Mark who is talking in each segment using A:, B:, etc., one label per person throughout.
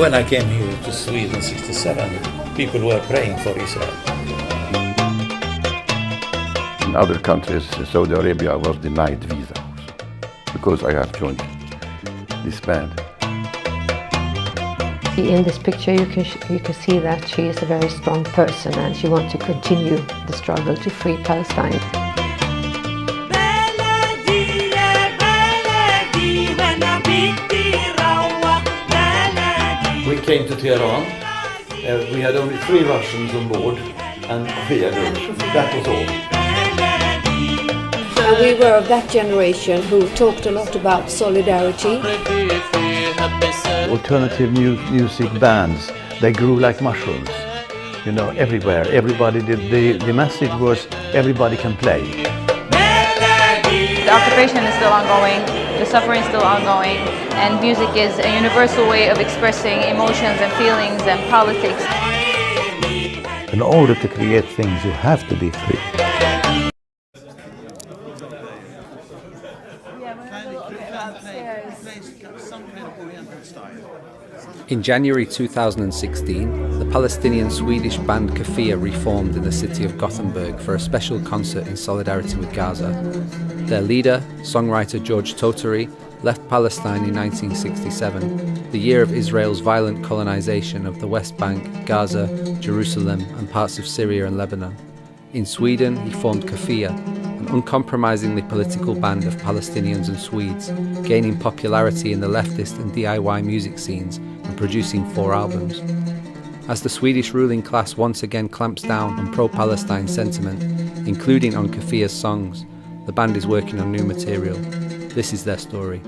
A: When I came here to Sweden in '67, people were praying for Israel.
B: In other countries, Saudi Arabia was denied visa because I have joined this band.
C: In this picture you can see that she is a very strong person and she wants to continue the struggle to free Palestine.
A: We came to Tehran. We had only 3 Russians on board and Kofíة. That was all.
D: And we were of that generation who talked a lot about solidarity.
E: Alternative music bands, they grew like mushrooms, you know, everywhere. Everybody did, the message was everybody can play.
F: The occupation is still ongoing, the suffering is still ongoing, and music is a universal way of expressing emotions and feelings and politics.
E: In order to create things, you have to be free.
G: In January 2016, the Palestinian-Swedish band Kofia reformed in the city of Gothenburg for a special concert in solidarity with Gaza. Their leader, songwriter George Totari, left Palestine in 1967, the year of Israel's violent colonization of the West Bank, Gaza, Jerusalem and parts of Syria and Lebanon. In Sweden, he formed Kofia, an uncompromisingly political band of Palestinians and Swedes, gaining popularity in the leftist and DIY music scenes and producing 4 albums. As the Swedish ruling class once again clamps down on pro-Palestine sentiment, including on Kofia's songs, the band is working on new material. This is their story.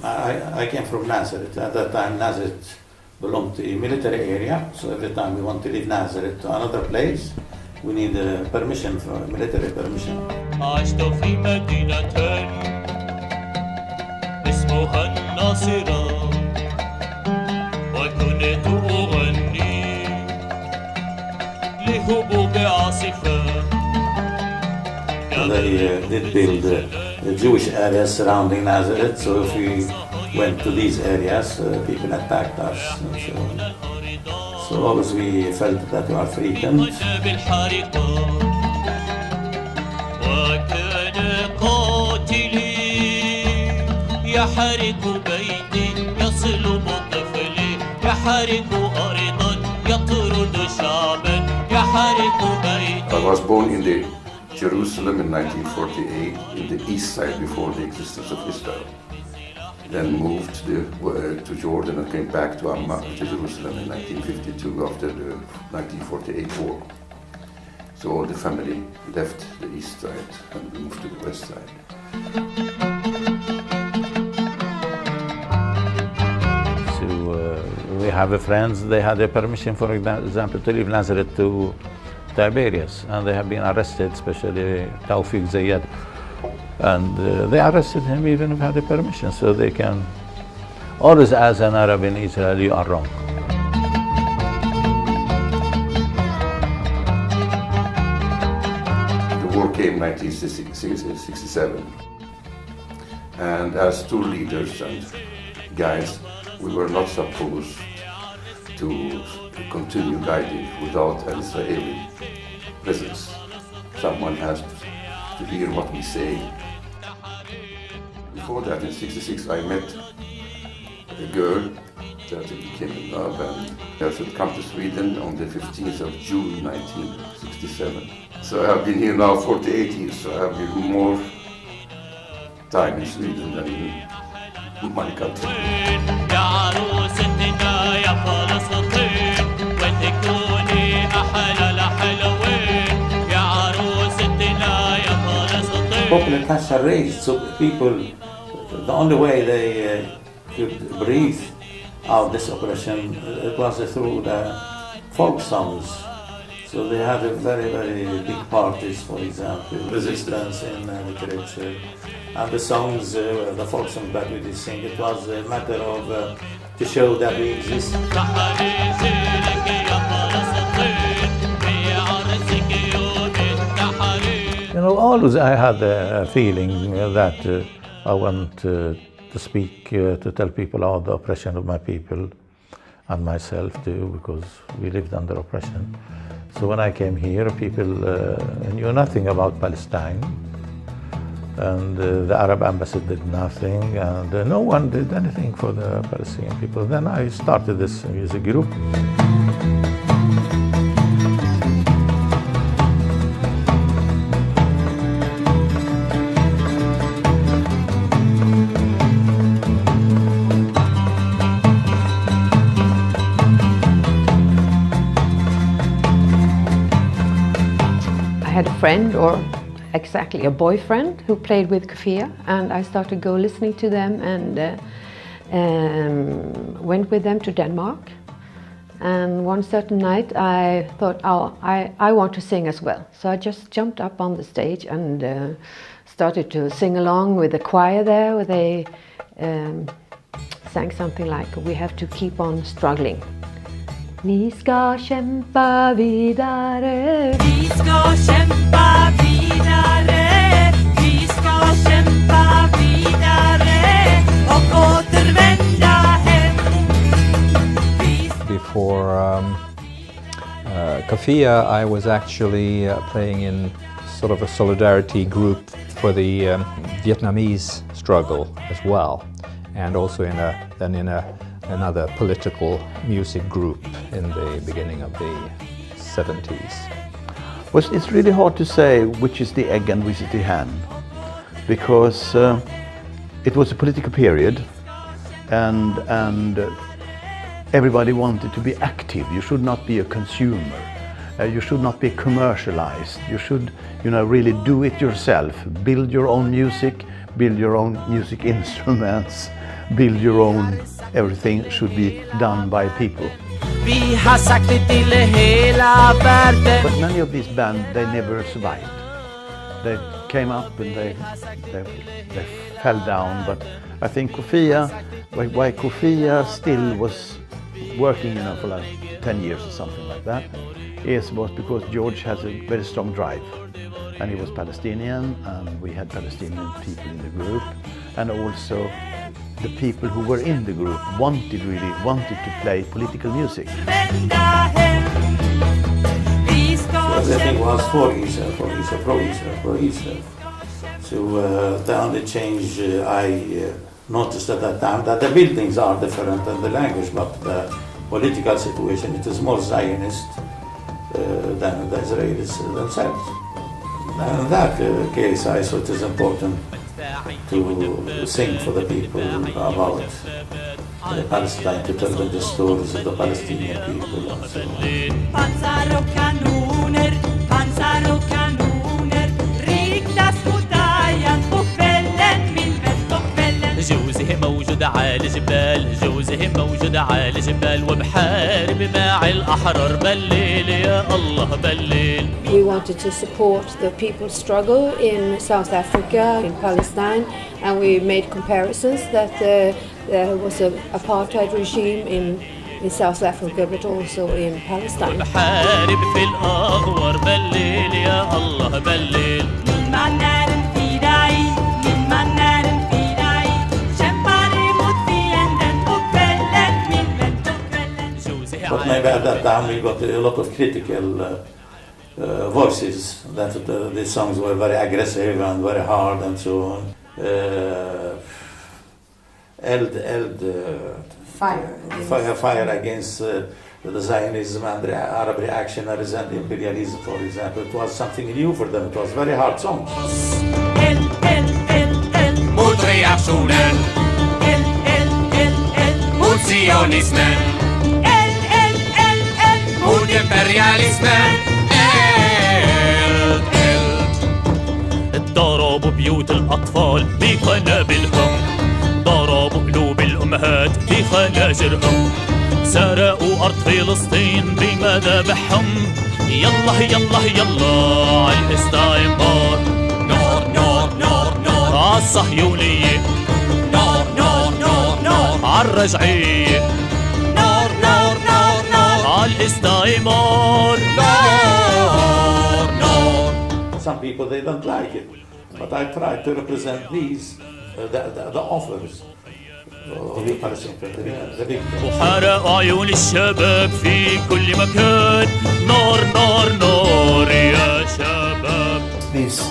A: I came from Nazareth. At that time, Nazareth belonged to a military area, so every time we want to leave Nazareth to another place, we need permission, for military permission. They did build the Jewish areas surrounding Nazareth, so if we went to these areas, people attacked us and so on. So always we felt that we are threatened.
B: I was born in the Jerusalem in 1948, in the east side before the existence of Israel. Then moved to Jordan and came back to Jerusalem in 1952 after the 1948 war. So all the family left the east side and moved to the west side.
E: So we have friends, they had a permission, for example, to leave Nazareth to Tiberias, and they have been arrested, especially Tawfiq Zayed. And they arrested him even if he had a permission, so they can always, as an Arab in Israel, you are wrong.
B: The war came in 1967, and as 2 leaders and guys, we were not supposed to continue guiding without an Israeli presence. Someone has to hear what we say. Before that, in '66, I met a girl that became in love, and I should come to Sweden on the 15th of June 1967. So I have been here now 48 years, so I have been more time in Sweden than in my country.
A: Popular culture raised, so people, the only way they could breathe out this oppression, it was through the folk songs. So they had a very, very big parties, for example, resistance in literature. And the songs, the folk songs that we did sing, it was a matter of to show that we exist.
E: You know, always I had a feeling that I want to speak, to tell people about the oppression of my people and myself too, because we lived under oppression. So when I came here, people knew nothing about Palestine, and the Arab embassy did nothing, and no one did anything for the Palestinian people. Then I started this music group.
C: I had a friend, or exactly a boyfriend, who played with Kofiya, and I started go listening to them and went with them to Denmark. And one certain night I thought, oh, I want to sing as well. So I just jumped up on the stage and started to sing along with the choir there, where they sang something like, "We have to keep on struggling." Vi ska kämpa vidare.
H: Vi ska kämpa vidare. Vi ska kämpa vidare och återvända hem.
I: Before Kofiya, I was actually playing in sort of a solidarity group for the Vietnamese struggle as well, and also in another political music group in the beginning of the 70s.
J: Well, it's really hard to say which is the egg and which is the hen, because it was a political period, and everybody wanted to be active. You should not be a consumer. You should not be commercialized. You should, really do it yourself. Build your own music, build your own music instruments, build your own. Everything should be done by people. But many of these bands, they never survived. They came up and they fell down. But I think Kofiya, why Kofiya still was working, for like 10 years or something like that, was because George has a very strong drive. And he was Palestinian, and we had Palestinian people in the group, and also the people who were in the group really wanted to play political music.
A: So everything was for Israel, pro Israel. So the only change I noticed at that time, that the buildings are different and the language, but the political situation, it is more Zionist than the Israelis themselves. And in that case, I thought it is important to sing for the people about Palestine, to tell them the stories of the Palestinian people and so on.
H: Pansar och kanoner riktas mot Dajan på kvällen, min vän, på kvällen. جوزه موجود على الجبال، جوزه موجود على الجبال، وبحارب مع الأحرار بالليل يا الله بالليل.
D: We wanted to support the people's struggle in South Africa, in Palestine, and we made comparisons that there was an apartheid regime in South Africa, but also in Palestine.
H: وبحارب في الأغوار بالليل يا الله بالليل.
A: But maybe at that time we got a lot of critical voices, that the songs were very aggressive and very hard and so on. Fire against the Zionism and the Arab reactionaries and imperialism, for example. It was something new for them. It was very hard songs.
H: Mot reaktionen, mot sionismen, mot imperialismen. ضربوا بيوت الأطفال بقنابلهم، ضربوا قلوب الأمهات بخناجرهم، سرقوا أرض فلسطين بمذابحهم، يلا يلا يلا عالاستعمار نار نار نار نار عالصهيونية نار نار نار نار عالرجعية نار نار نار نار عالاستعمار نار نار.
A: Some people, they don't like it, but I try to represent these, the offers of the Palestinian, the victims.
H: وحرقوا عيون الشباب في كل مكان نار نار نار يا شباب.
J: These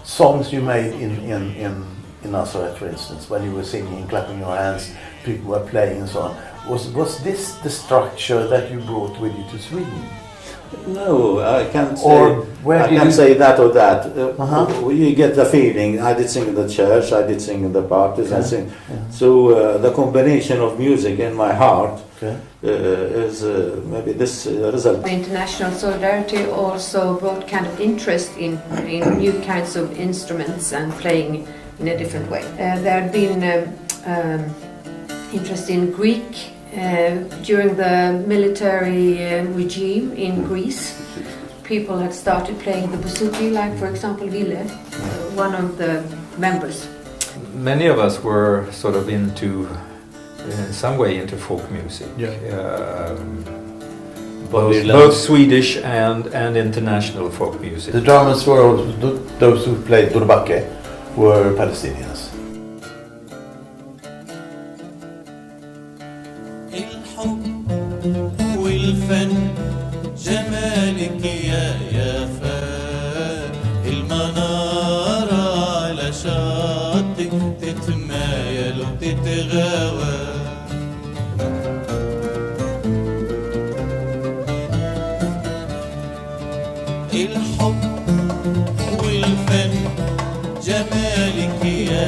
J: songs you made in Nazareth, for instance, when you were singing, clapping your hands, people were playing and so on. Was this the structure that you brought with you to Sweden?
A: No, I can't say.
J: Or where
A: I
J: did
A: can't
J: you
A: say that or that. You get the feeling. I did sing in the church. I did sing in the parties. I sing. So the combination of music in my heart is maybe this result.
C: International solidarity also brought kind of interest in new kinds of instruments and playing in a different way. There had been interest in Greek during the military regime in Greece. People had started playing the bouzouki, like for example Ville, one of the members.
I: Many of us were sort of into, in some way, into folk music. Both Swedish and international folk music.
J: The drummers were also, those who played Durbake were Palestinians.
H: والفن جمالك يا يافا المنارة على شاطئ تتمايل وتتغاوى الحب والفن جمالك يا.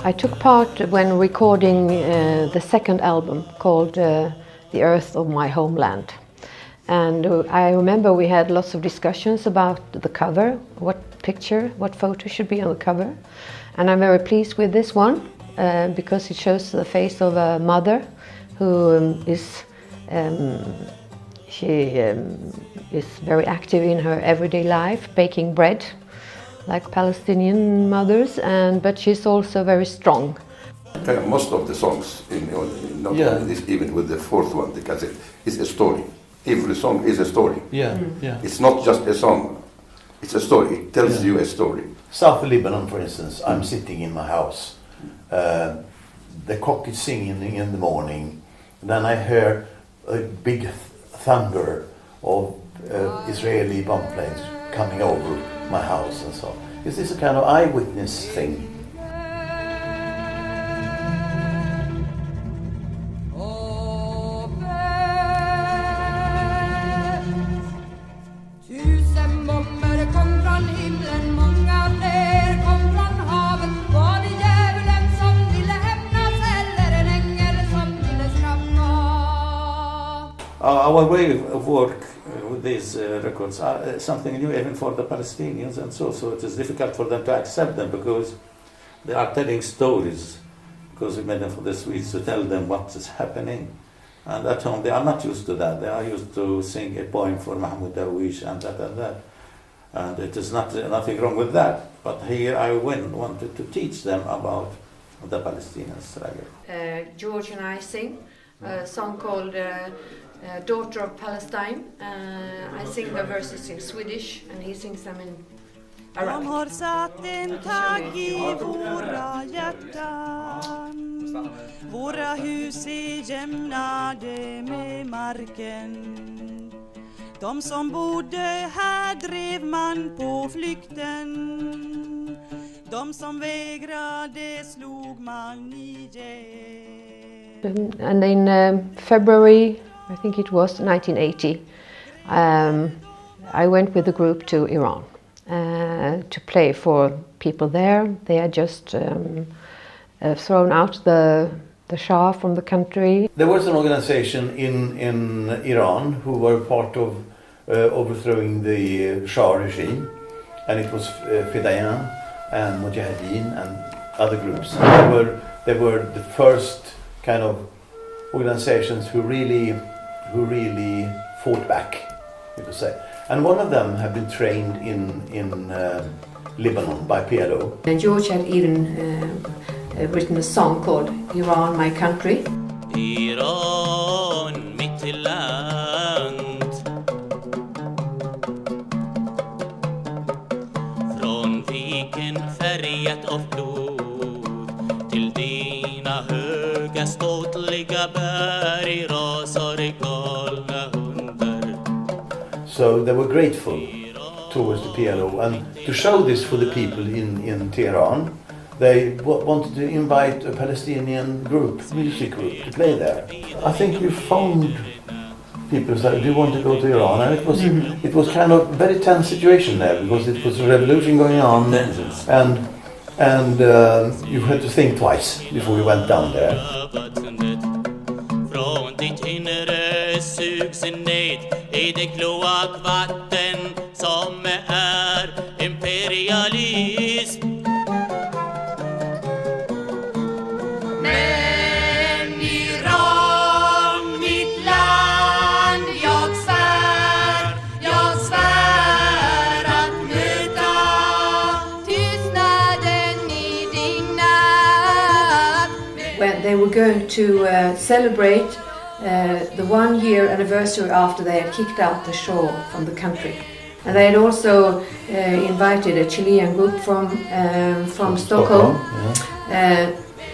C: I took part when recording the second album called The Earth of My Homeland. And I remember we had lots of discussions about the cover, what picture, what photo should be on the cover. And I'm very pleased with this one because it shows the face of a mother who is very active in her everyday life, baking bread like Palestinian mothers, but she's also very strong.
B: Most of the songs, even with the fourth one, the cassette, is a story. Every song is a story. It's not just a song, it's a story. It tells you a story.
J: South Lebanon, for instance, I'm sitting in my house. The cock is singing in the morning. Then I hear a big thunder of Israeli bomb planes coming over my house and so on. Is this a kind of eyewitness thing?
A: Our way of work with these records are something new even for the Palestinians, and so it is difficult for them to accept them because they are telling stories, because we made them for the Swedes to tell them what is happening. And at home they are not used to that. They are used to sing a poem for Mahmoud Darwish and that and that. And it is nothing wrong with that. But here I wanted to teach them about the Palestinian struggle.
C: George and I sing a song called Daughter of Palestine. I sing the verses in Swedish and he sings them in Arabic.
K: De har satt en tagg i våra hjärtan. Våra hus är jämnade med marken. De som bodde här drev man på flykten. De som vägrade slog man ihjäl.
C: And in February, I think it was 1980, I went with the group to Iran to play for people there. They had just thrown out the Shah from the country.
J: There was an organization in Iran who were part of overthrowing the Shah regime, and it was Fidayan and Mujahideen and other groups. They were the first kind of organizations who really fought back
A: you could say. And one of them had been trained in Lebanon by PLO.
D: And George had even written a song called Iran, My Country.
H: Iran, mitt land. Från viken färgat av blod till dina höga ståtliga berg rasar galna hundar.
A: So they were grateful towards the PLO, and to show this for the people in Tehran, they wanted to invite a Palestinian group, music group, to play there. I think we phoned people who said, do you want to go to Iran? And it was kind of a very tense situation there, because it was a revolution going on, and you had to think twice before you went down there.
H: Från ditt inre sugs ned i det kloakvatten som är imperialism.
K: Men Iran, mitt land, jag svär att möta tystnaden i din natt.
D: When they were going to celebrate the 1 year anniversary after they had kicked out the Shah from the country. And they had also invited a Chilean group from Stockholm,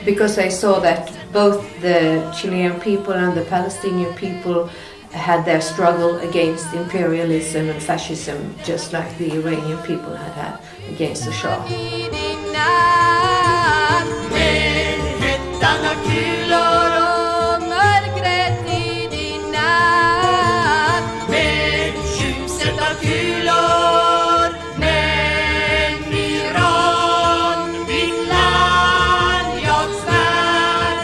D: because they saw that both the Chilean people and the Palestinian people had their struggle against imperialism and fascism, just like the Iranian people had against the Shah.
K: I din natt. Med hettan av kulor och mörkret i din natt. Med ljuset av kulor. Men Iran, mitt land, jag svär.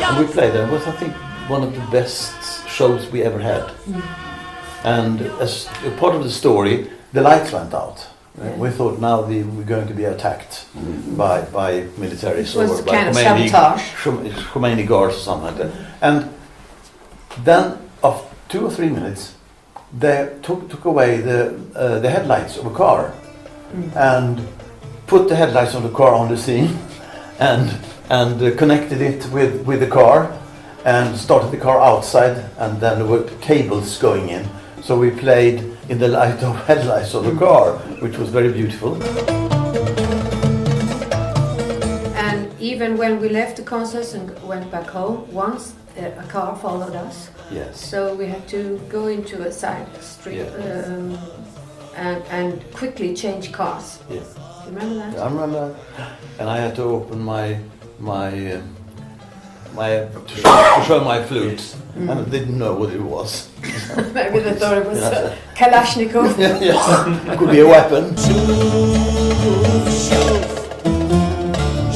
A: And we played, and it was, I think, one of the best shows we ever had. And as a part of the story, the lights went out. We thought now we're going to be attacked by militaries
D: It was
A: or by
D: kind of sabotage.
A: Khomeini guards or something like that. And then, after 2 or 3 minutes, they took away the headlights of a car and put the headlights of the car on the scene and connected it with the car and started the car outside, and then there were cables going in. So we played in the light of headlights of the car, which was very beautiful.
D: And even when we left the concerts and went back home, once a car followed us.
A: Yes.
D: So we had to go into a side street and quickly change cars.
A: Yeah.
D: You remember that?
A: I remember, and I had to open my to show my flute, and I didn't know what it was.
D: Maybe they thought it was Kalashnikov.
A: Yeah, could be a weapon.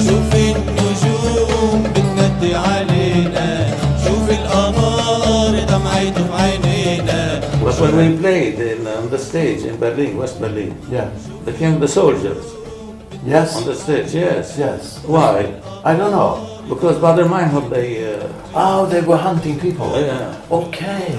H: شوف النجوم بتندي علينا شوف القمر دمعته في عينينا.
E: Was when we played on the stage in Berlin, West Berlin.
A: Yeah.
E: There came the soldiers
A: Yes.
E: on the stage, yes.
A: Yes.
E: Why?
A: I don't know.
E: Because Bader Meinhof, they...
A: Oh, they were hunting people.
E: Yeah.
A: Okay.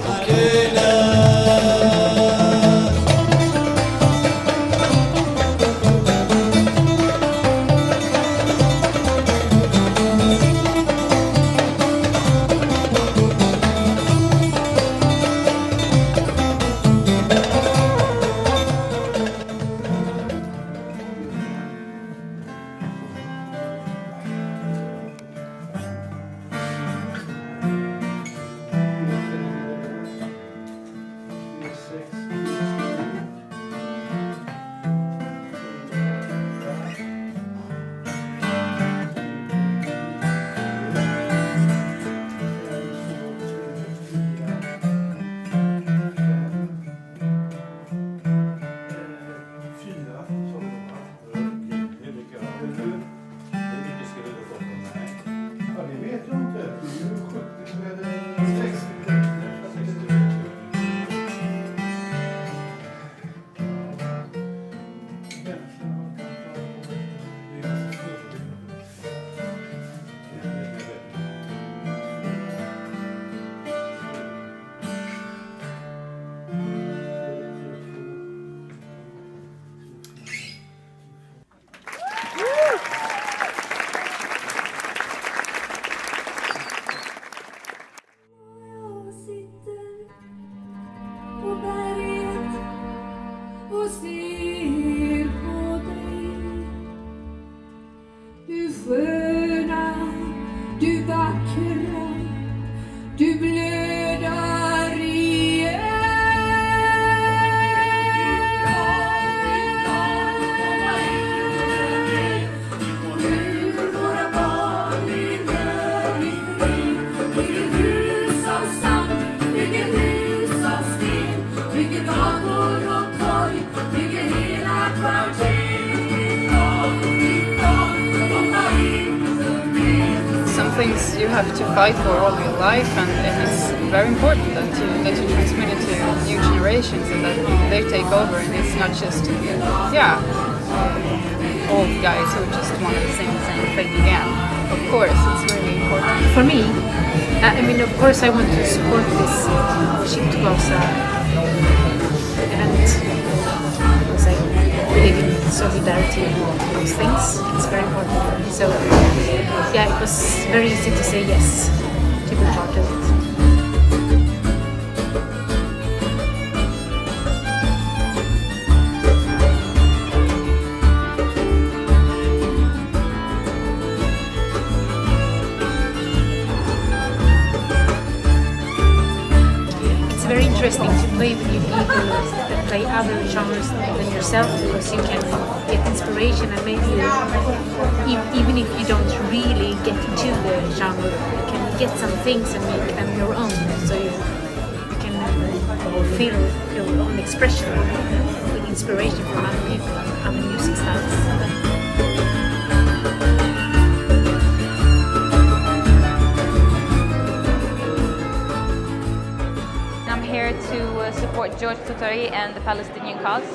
L: things you have to fight for all your life, and it's very important that you transmit it to new generations and that they take over, and it's not just old guys who just want to sing the same thing again. Of course, it's really important.
M: For me, I mean, of course I want to support this Ship to Gaza event because I believe in solidarity and those things. It's very important for me. So yeah, it was very easy to say yes to be part of it. Very interesting to play with new people that play other genres than yourself, because you can get inspiration, and maybe even if you don't really get into the genre, you can get some things and make them your own, so you can feel your own expression with inspiration from other people and other music styles.
F: Here to support George Tutari and the Palestinian cause.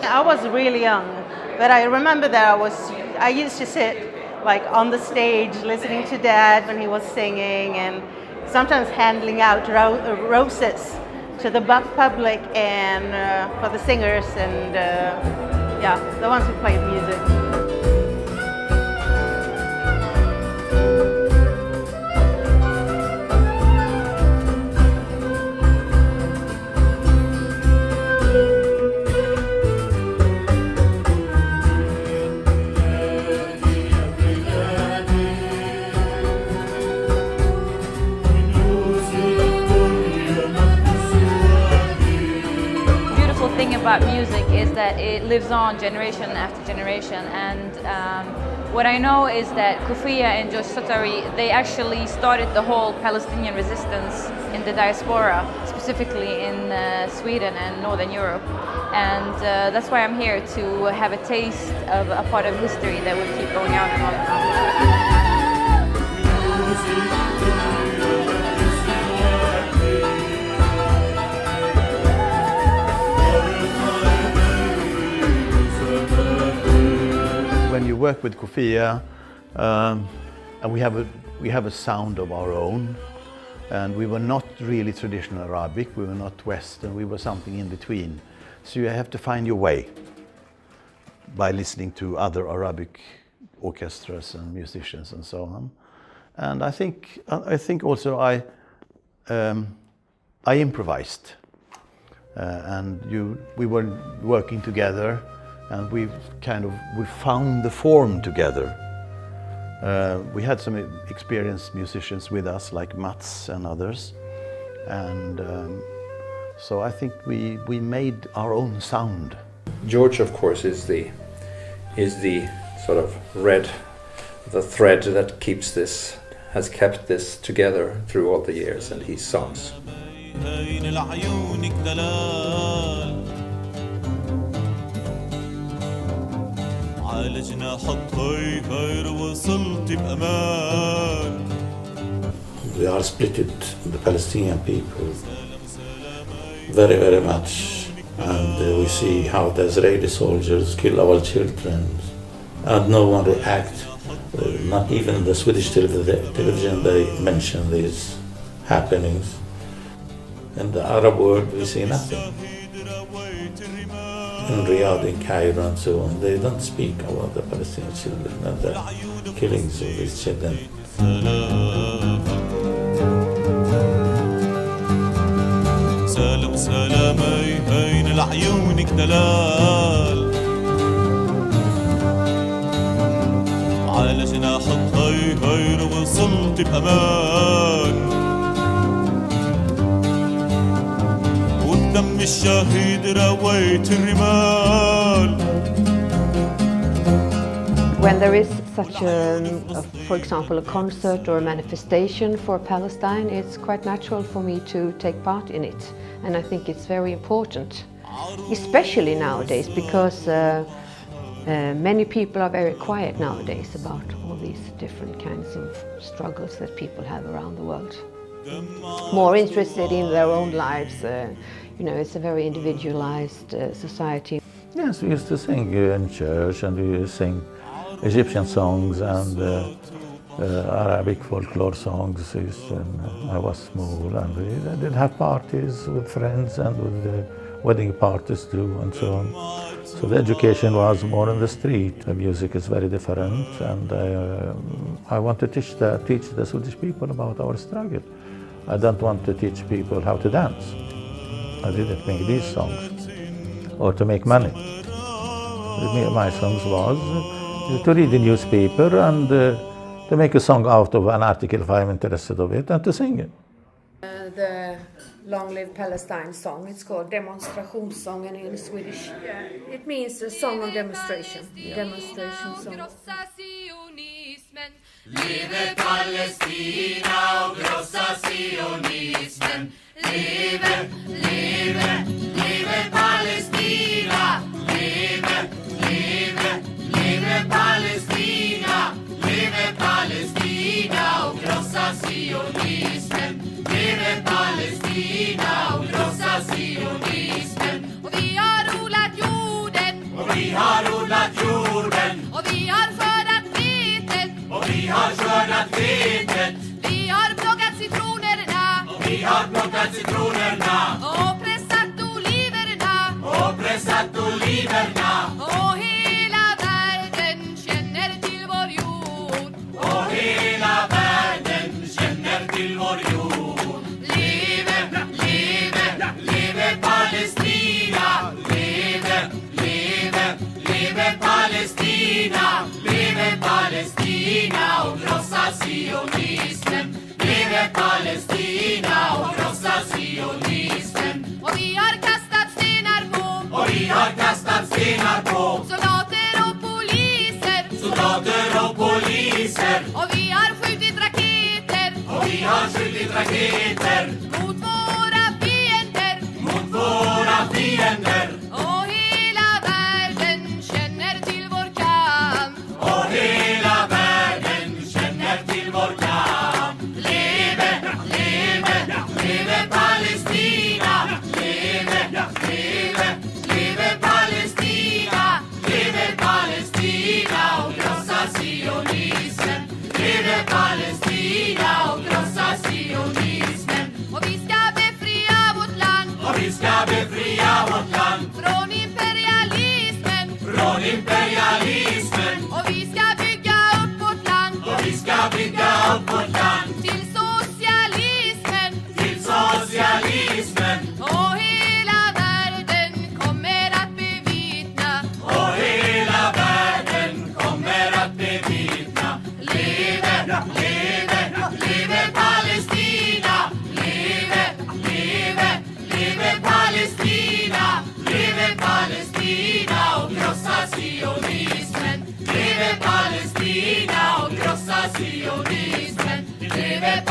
N: I was really young, but I remember that I used to sit like on the stage listening to Dad when he was singing, and sometimes handing out roses to the public and for the singers and the ones who played music.
F: About music is that it lives on generation after generation, and what I know is that Kofiya and George Tutari, they actually started the whole Palestinian resistance in the diaspora, specifically in Sweden and Northern Europe, and that's why I'm here to have a taste of a part of history that will keep going on and on and on.
J: When you work with Kofiya, and we have a sound of our own, and we were not really traditional Arabic, we were not Western, we were something in between. So you have to find your way by listening to other Arabic orchestras and musicians and so on. And I think also I improvised, and we were working together. And we found the form together. We had some experienced musicians with us, like Mats and others, and so I think we made our own sound.
I: George, of course, is the sort of the thread that has kept this together through all the years, and his songs.
A: We are split, the Palestinian people, very, very much, and we see how the Israeli soldiers kill our children, and no one reacts. Not even the Swedish television, they mention these happenings. In the Arab world, we see nothing. In Riyadh, in Cairo, and so on, they don't speak about the Palestinian children and the killings of these children.
H: سلام سلامي بين لعيونك دلال على جناح الطير وصلت بأمان ودم الشهيد رويت الرمال.
C: When there is such for example, a concert or a manifestation for Palestine, it's quite natural for me to take part in it. And I think it's very important, especially nowadays, because Many people are very quiet nowadays about all these different kinds of struggles that people have around the world. More interested in their own lives. It's a very individualized society.
E: Yes, we used to sing in church, and we used to sing Egyptian songs and Arabic folklore songs when I was small, and we did have parties with friends and with wedding parties too, and so on. So the education was more on the street. The music is very different, and I want to teach the Swedish people about our struggle. I don't want to teach people how to dance. I didn't make these songs or to make money. My songs was to read the newspaper and to make a song out of an article if I'm interested of it, and to sing it.
D: The Long Live Palestine song, it's called demonstrationssången in Swedish. It means a song of demonstration. Demonstration song.
H: Leve Palestina och krossa sionismen. Leve, leve, leve Palestina. Leve, leve, leve Palestina. Leve Palestina och krossa sionismen. Leve Palestina och krossa sionismen. Och vi har odlat jorden. Och vi har odlat jorden. Och vi har skördat vetet. Och vi har skördat vetet. Vi har plockat citronerna. Och vi har plockat citronerna. Och pressat oliverna. Och pressat oliverna. Och hela världen känner till vår jord. Och hela världen känner till vår jord. Leve, leve, leve Palestina. Leve, leve, leve Palestina. Leve Palestina och krossa sionismen. Leve Palestina och krossa sionismen. Och vi har kastat stenar på. Och vi har kastat stenar på. Soldater och poliser. Soldater och poliser. Och vi har skjutit raketer. Och vi har skjutit raketer. Mot våra fiender. Mot våra fiender. Och hela världen känner till vår kamp. Och hela världen känner till vår kamp. Leve, leve, leve Palestina. Leve, leve, leve Palestina. Leve Palestina och krossa sionismen. Leve Palestina och krossa sionismen. Och vi ska befria vårt land. Och vi ska befria vårt land. Från imperialismen. Från imperialismen. Och vi ska bygga upp vårt land. Och vi ska bygga upp vårt land. Till socialismen. Till socialismen. Och hela världen kommer att bevittna. Och hela världen kommer att bevittna. Leve, leve, leve Palestina. Leve, leve, leve Palestina. Leve Palestina och krossa sionismen. Leve Palestina och krossa sionismen. Leve